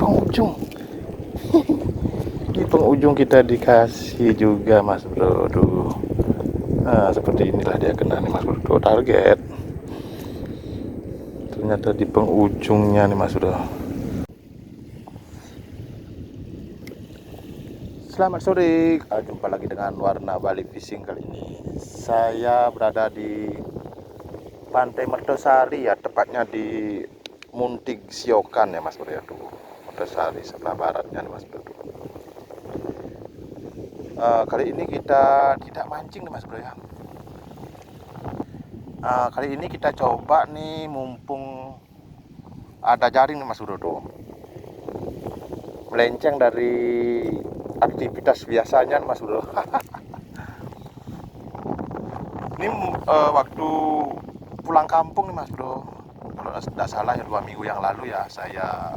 penghujung. Di penghujung kita dikasih juga mas bro. Duh. Nah seperti inilah dia kena nih mas bro. Tuh, target. Ternyata di penghujungnya nih mas bro. Selamat sore, jumpa lagi dengan Warna Bali Fishing. Kali ini saya berada di Pantai Mertosari ya, tepatnya di Muntig Siokan ya mas bro ya. Tuh, Mertosari sebelah baratnya nih mas bro. Kali ini kita tidak mancing nih mas bro ya. Kali ini kita coba nih, mumpung ada jaring nih mas bro tuh, melenceng dari aktivitas biasanya nih mas bro. Ini waktu pulang kampung nih mas bro, kalau tidak salah ya 2 minggu yang lalu ya, saya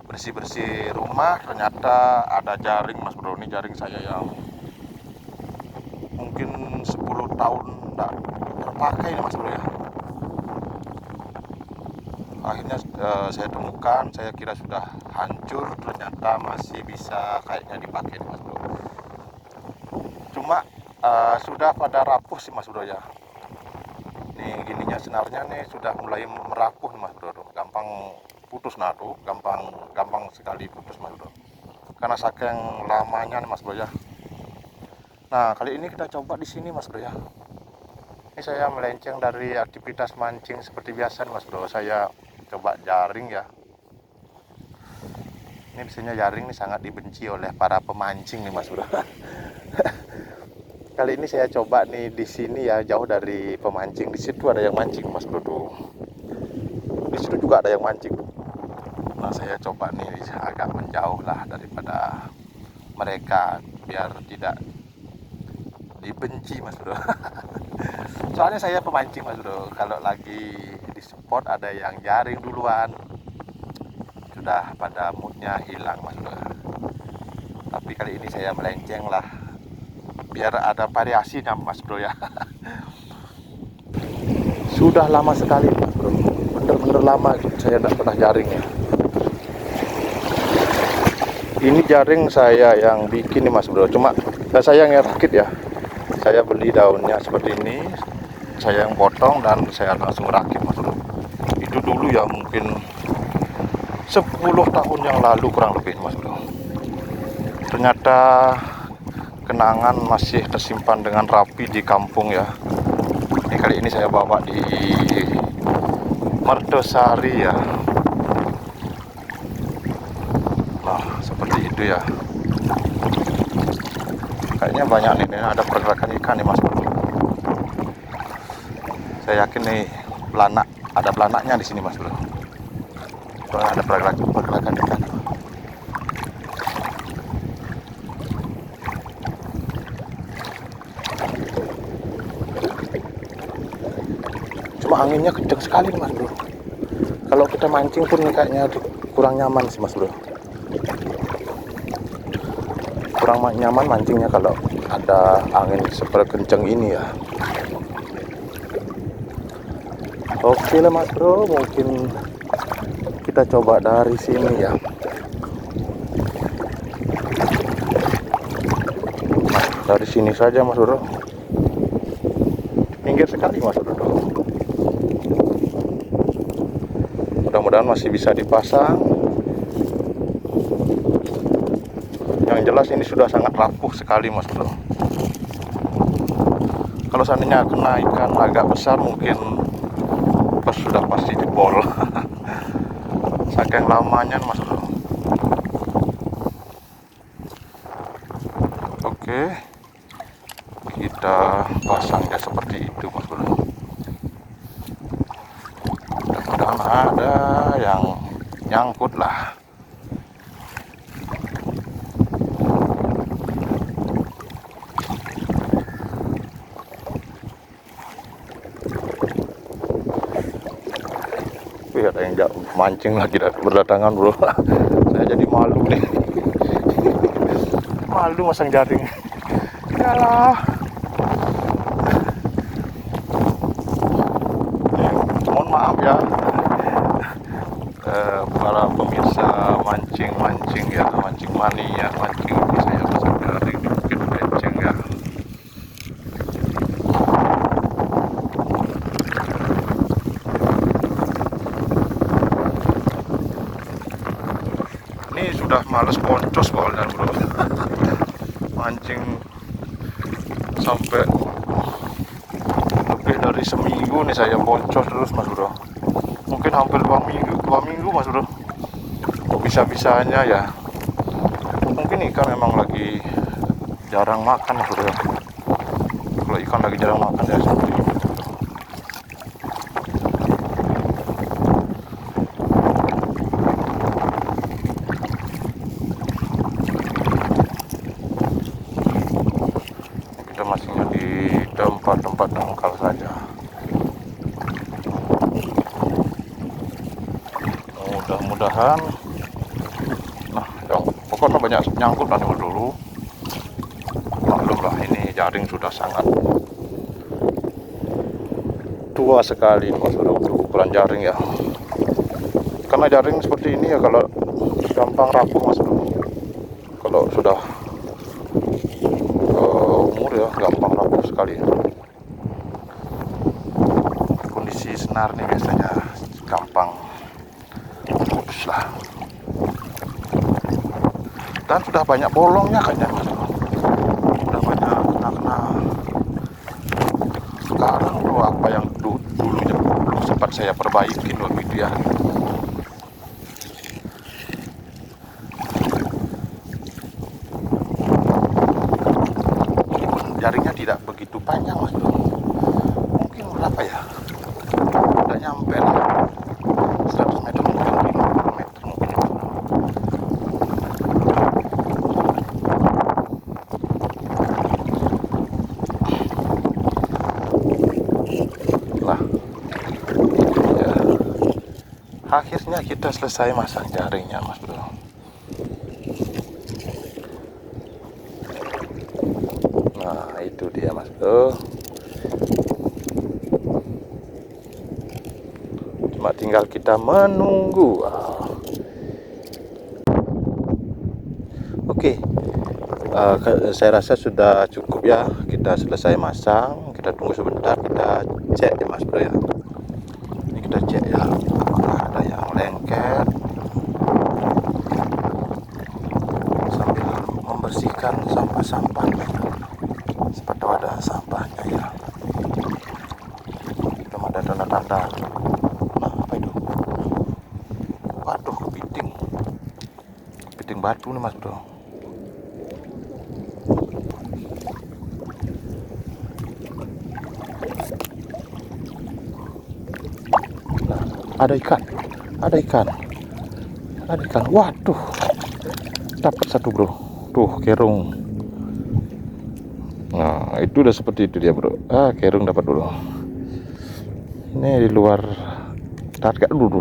bersih-bersih rumah, ternyata ada jaring mas bro. Ini jaring saya yang mungkin 10 tahun tidak terpakai nih mas bro ya. Akhirnya saya temukan, saya kira sudah hancur, ternyata masih bisa kayaknya dipakai nih mas bro. Cuma sudah pada rapuh sih mas bro ya. Nih gininya senarnya nih sudah mulai merapuh nih mas bro, gampang putus. Nah tuh gampang sekali putus mas bro, karena saking lamanya nih mas bro ya. Nah kali ini kita coba di sini mas bro ya. Ini saya melenceng dari aktivitas mancing seperti biasa nih mas bro. Saya coba jaring ya. Ini biasanya jaring ini sangat dibenci oleh para pemancing nih mas bro. Kali ini saya coba nih di sini ya, jauh dari pemancing. Di situ ada yang mancing mas bro tuh. Di situ juga ada yang mancing. Nah saya coba nih agak menjauh lah daripada mereka biar tidak dibenci mas bro. Soalnya saya pemancing mas bro, kalau lagi di spot ada yang jaring duluan, sudah pada moodnya hilang mas bro. Tapi kali ini saya melenceng lah, biar ada variasinya mas bro ya. Sudah lama sekali mas bro, bener-bener lama saya tidak pernah jaring ya. Ini jaring saya yang bikin nih mas bro, cuma saya yang rakit ya. Saya beli daunnya seperti ini, saya yang potong dan saya langsung rakit mas bro. Itu dulu ya mungkin 10 tahun yang lalu kurang lebih mas bro. Ternyata kenangan masih tersimpan dengan rapi di kampung ya. Ini kali ini saya bawa di Mertosari ya. Nah seperti itu ya. Kayaknya banyak nih, ada pergerakan ikan nih mas bro. Saya yakin nih ada belanaknya di sini mas bro. Ada pergerakan ikan. Cuma anginnya kenceng sekali nih mas bro. Kalau kita mancing pun kayaknya kurang nyaman sih mas bro. Kurang nyaman mancingnya kalau ada angin seperti kenceng ini ya. Oke lah mas bro, mungkin kita coba dari sini ya. Nah, dari sini saja mas bro. Minggir sekali mas bro. Mudah-mudahan masih bisa dipasang. Yang jelas ini sudah sangat rapuh sekali mas bro. Kalau seandainya kena ikan agak besar mungkin sudah pasti jebol. Saking lamanya mas bro. Oke, kita pasangnya seperti itu mas bro. Mudah-mudahan ada yang nyangkut lah. Ada yang mancing lagi berdatangan bro. Saya jadi malu nih. Malu masang jaring. Yalah. Mohon maaf ya para pemirsa mancing mancing ya, mancing mania, mancing ini saya pasang jaring di Bukit Benceng ya. Ini sudah males poncos soalnya bro. Mancing sampai lebih dari seminggu nih saya poncos terus mas bro. Mungkin hampir 2 minggu mas bro. Kok bisa-bisanya ya? Mungkin ikan memang lagi jarang makan mas bro. Kalau ikan lagi jarang makan ya seperti ini. Kita masihnya di tempat-tempat dangkal saja. Mudah-mudahan, nah yang pokoknya banyak nyangkut lah dulu. Maklumlah ini jaring sudah sangat tua sekali mas bro untuk ukuran jaring ya. Karena jaring seperti ini ya kalau gampang rapuh mas bro. Kalau sudah umur ya gampang rapuh sekali. Kondisi senar nih biasanya gampang putus lah. Dan sudah banyak bolongnya kayaknya mas bro. Sudah banyak kena sekarang bro, apa yang dulunya belum sempat saya perbaiki waktu itu ya. Jaringnya tidak begitu panjang mas bro, mungkin berapa ya, tidak nyampe lah 100 meter mungkin, 50 meter mungkin ya. Nah ya, akhirnya kita selesai masang jaringnya mas bro. Nah itu dia mas bro, cuma tinggal kita menunggu. Oke, saya rasa sudah cukup ya, kita selesai masang. Kita tunggu sebentar, kita cek ya mas bro ya. Ini kita cek ya, apakah ada yang lengket, sambil membersihkan sampah-sampah. Seperti ada sampahnya ya. Belum ada tanda-tanda. Nah apa itu? Waduh, kepiting batu nih mas bro. Nah, ada ikan. Waduh, dapat satu bro. Tuh kerung. Nah itu udah seperti itu dia bro. Kerung dapat bro. Ini di luar target dulu.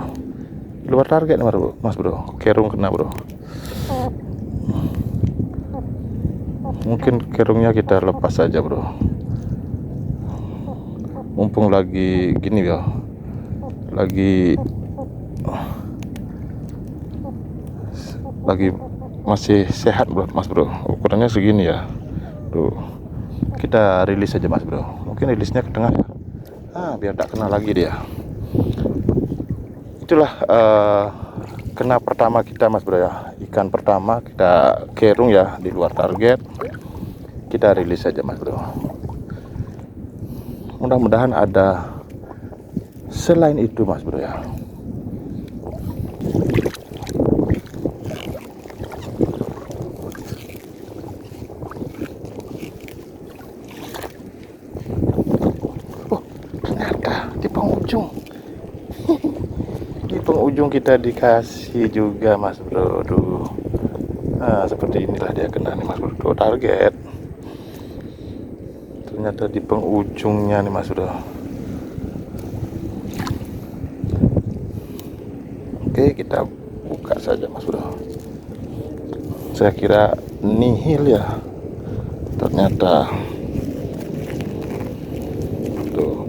Di luar target nih mas bro. Kerung kena bro. Mungkin kerungnya kita lepas saja bro. Mumpung lagi gini ya. Lagi masih sehat bro mas bro. Ukurannya segini ya. Tuh. Kita rilis aja mas bro. Mungkin rilisnya ke tengah ya. Biar tak kena lagi dia. Itulah kena pertama kita mas bro ya. Ikan pertama kita kerung ya di luar target. Kita rilis aja mas bro. Mudah-mudahan ada selain itu mas bro ya. Di penghujung kita dikasih juga mas bro. Duh. Nah seperti inilah dia kena nih mas bro. Tuh, target ternyata di penghujungnya nih mas bro. Oke kita buka saja mas bro. Saya kira nihil ya, ternyata tuh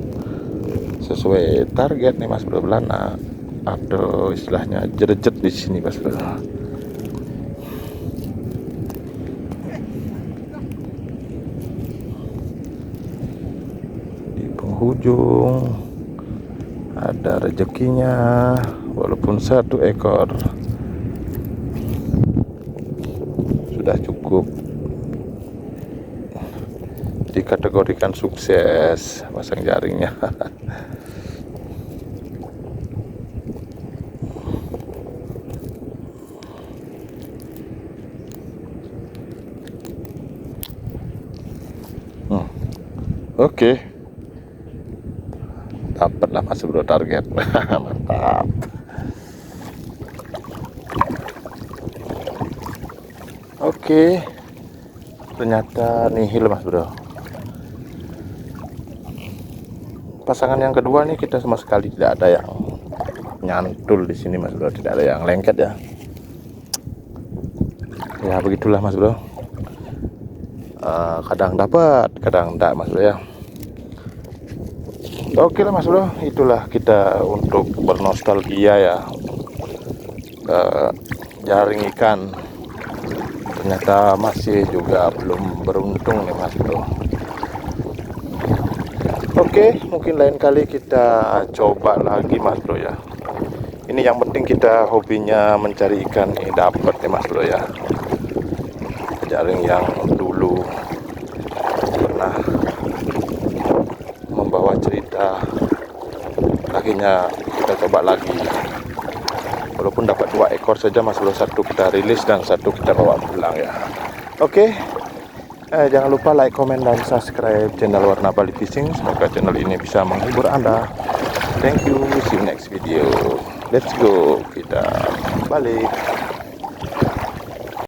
sesuai target nih mas bro, belana atau istilahnya jerejet di sini mas bro. penghujung. Ada rezekinya walaupun 1 ekor sudah cukup dikategorikan sukses pasang jaringnya. Oke, dapatlah Mas Bro target. Mantap. Oke, ternyata nihil Mas Bro. Pasangan yang kedua nih kita sama sekali tidak ada yang nyantul di sini Mas Bro, tidak ada yang lengket ya. Ya begitulah Mas Bro. Kadang dapat, kadang enggak Mas Bro ya. Oke lah Mas Bro, itulah kita untuk bernostalgia ya. Jaring ikan ternyata masih juga belum beruntung nih Mas Bro. Oke, mungkin lain kali kita coba lagi Mas Bro ya. Ini yang penting kita hobinya mencari ikan ini dapat nih Mas Bro ya. Jaring yang dulu pernah membawa cerita, akhirnya kita coba lagi. Walaupun dapat 2 ekor saja Mas Bro, 1 kita rilis dan 1 kita bawa pulang ya. Oke, jangan lupa like, komen, dan subscribe channel Warna Bali Fishing. Semoga channel ini bisa menghibur Anda. Thank you, see you next video. Let's go, kita balik.